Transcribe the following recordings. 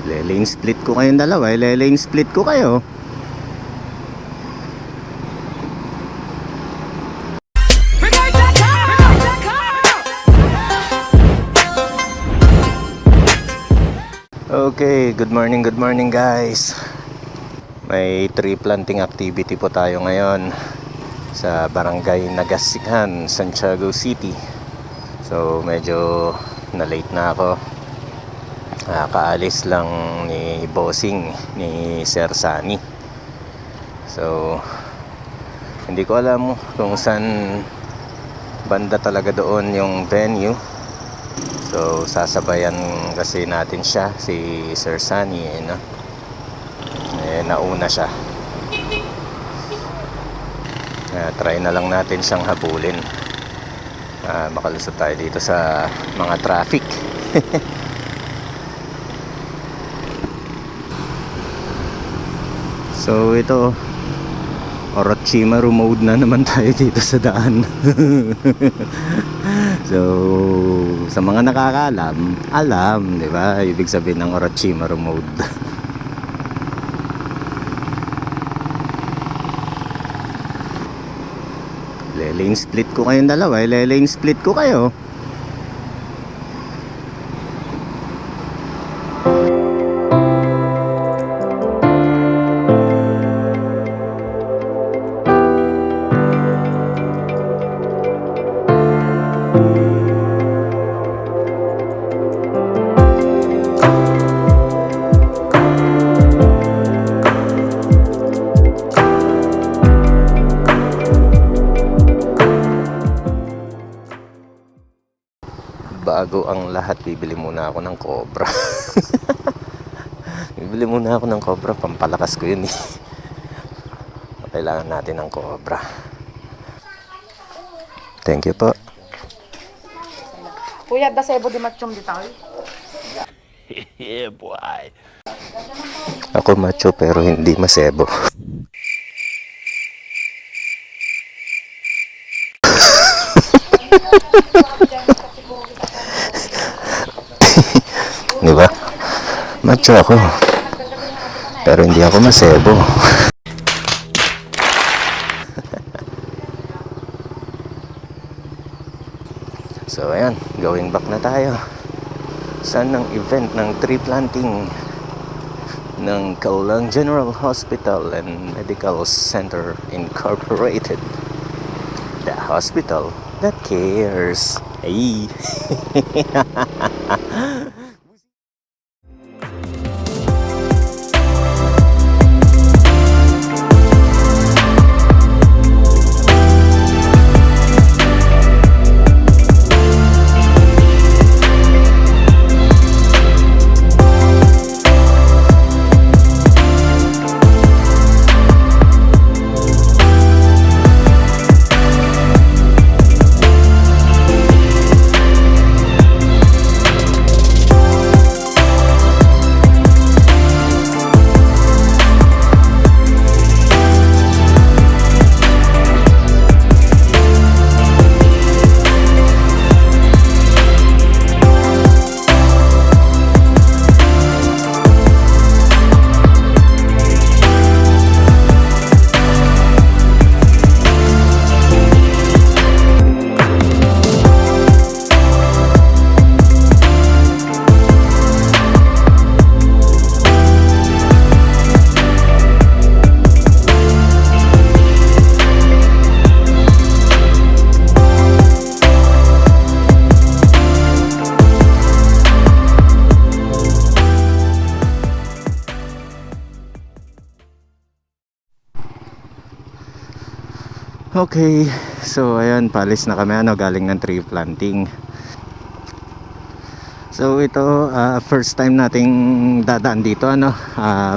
Le-lane split ko kayong dalawa. Le-lane split ko kayo. Okay, good morning guys. May tree planting activity po tayo ngayon sa Barangay Nagasikan, Santiago City. So medyo na-late na ako. Kaalis lang ni bossing ni Sir Sunny. So hindi ko alam kung saan banda talaga doon yung venue. So sasabayan kasi natin siya, si Sir Sunny, no? Nauna siya. Try na lang natin siyang habulin. Makalusot tayo dito sa mga traffic. So ito, Orochimaru mode na naman tayo dito sa daan. So sa mga nakakaalam, alam, di ba? Ibig sabihin ng Orochimaru mode. Le-lane split ko kayong dalawa. Le-lane split ko kayo. Bago ang lahat, bibili muna ako ng Cobra. Bibili muna ako ng Cobra, pampalakas ko yun eh. Kailangan natin ng Cobra. Thank you po. Kuya, dasebo di machom di tayo. Yeah boy. Ako macho pero hindi masebo. Di ba? Macho ako. Pero hindi ako masebo. So ayan, going back na tayo. Saan ang event ng tree planting ng Kaulang General Hospital and Medical Center Incorporated. The hospital that cares. Hey. Okay, so ayan, palis na kami galing ng tree planting. So ito, first time nating dadaan dito,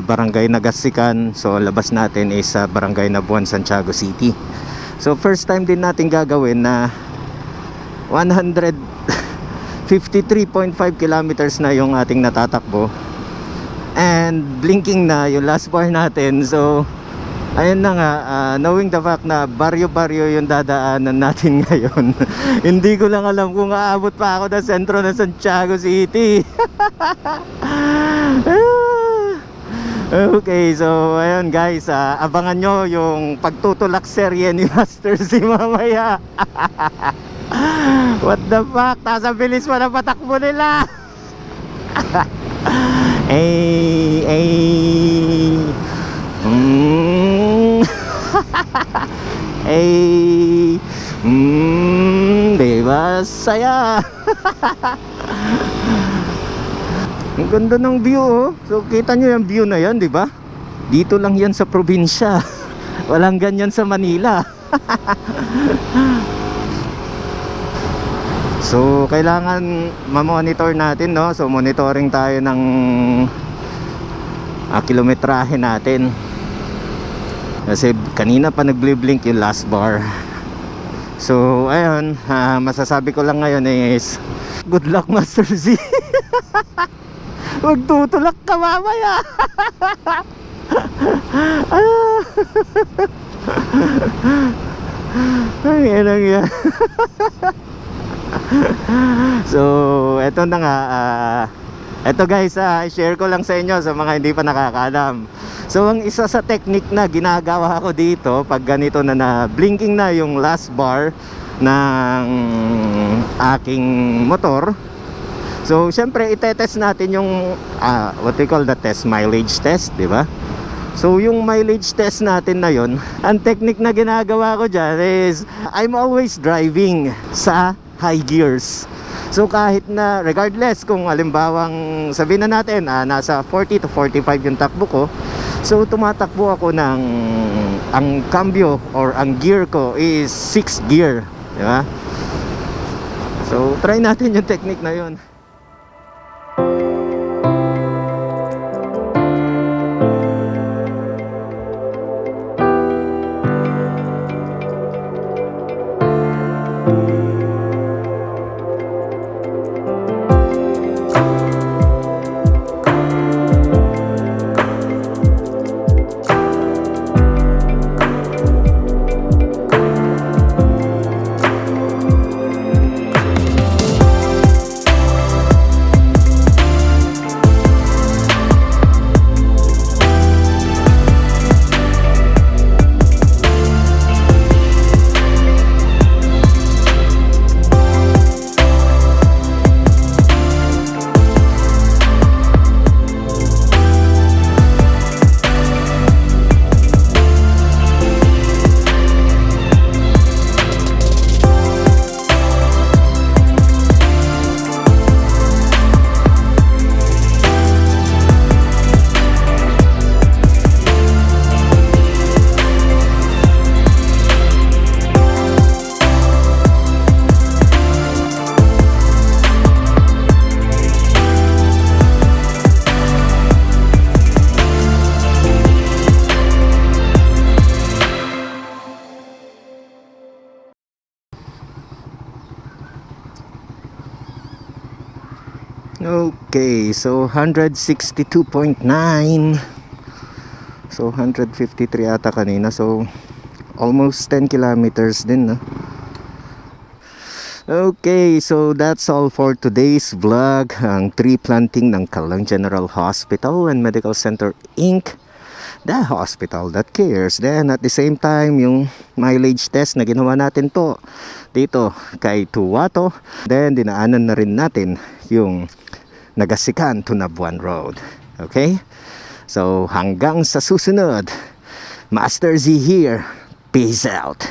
Barangay Nagasikan. So labas natin is sa Barangay Nabuan, Santiago City. So first time din natin gagawin na 153.5 kilometers na yung ating natatakbo. And blinking na yung last bar natin. So Ayun na nga, knowing the fact na baryo-baryo yung dadaanan natin ngayon, hindi ko lang alam kung aabot pa ako ng sentro ng Santiago City. Okay, so ayun guys, abangan nyo yung pagtutulak serye ni Master Z mamaya. What the fuck, nasa bilis pa na patakbo nila. Diba saya? Ang ganda ng view, oh. So kita nyo yung view na yan, di ba? Dito lang yan sa probinsya. Walang ganyan sa Manila. So kailangan ma-monitor natin, no? So monitoring tayo ng kilometrahe natin. Kasi kanina pa nagbliblink yung last bar. So ayun, masasabi ko lang ngayon is good luck, Master Z. Magtutulak ka mamaya. Ay, ano yan. So eto na nga, eto guys, share ko lang sa inyo sa mga hindi pa nakakaalam. So ang isa sa technique na ginagawa ko dito pag ganito na blinking na yung last bar ng aking motor, so syempre itetest natin yung what we call the test, mileage test, di ba? So yung mileage test natin na yon, ang technique na ginagawa ko dyan is I'm always driving sa high gears. So kahit na regardless kung halimbawang sabihin na natin nasa 40 to 45 yung takbo ko, so tumatakbo ako ng ang cambio or ang gear ko is 6 gear, di ba? So try natin yung technique na yon. Okay, so 162.9. So 153 ata kanina. So almost 10 kilometers din, no? Okay, so that's all for today's vlog. Ang tree planting ng Caloocan General Hospital and Medical Center Inc. The hospital that cares. Then at the same time, yung mileage test na ginawa natin to dito kay Tuwato. Then dinaanan na rin natin yung Nagasikan to Nabuan Road. Okay? So hanggang sa susunod, Master Z here. Peace out.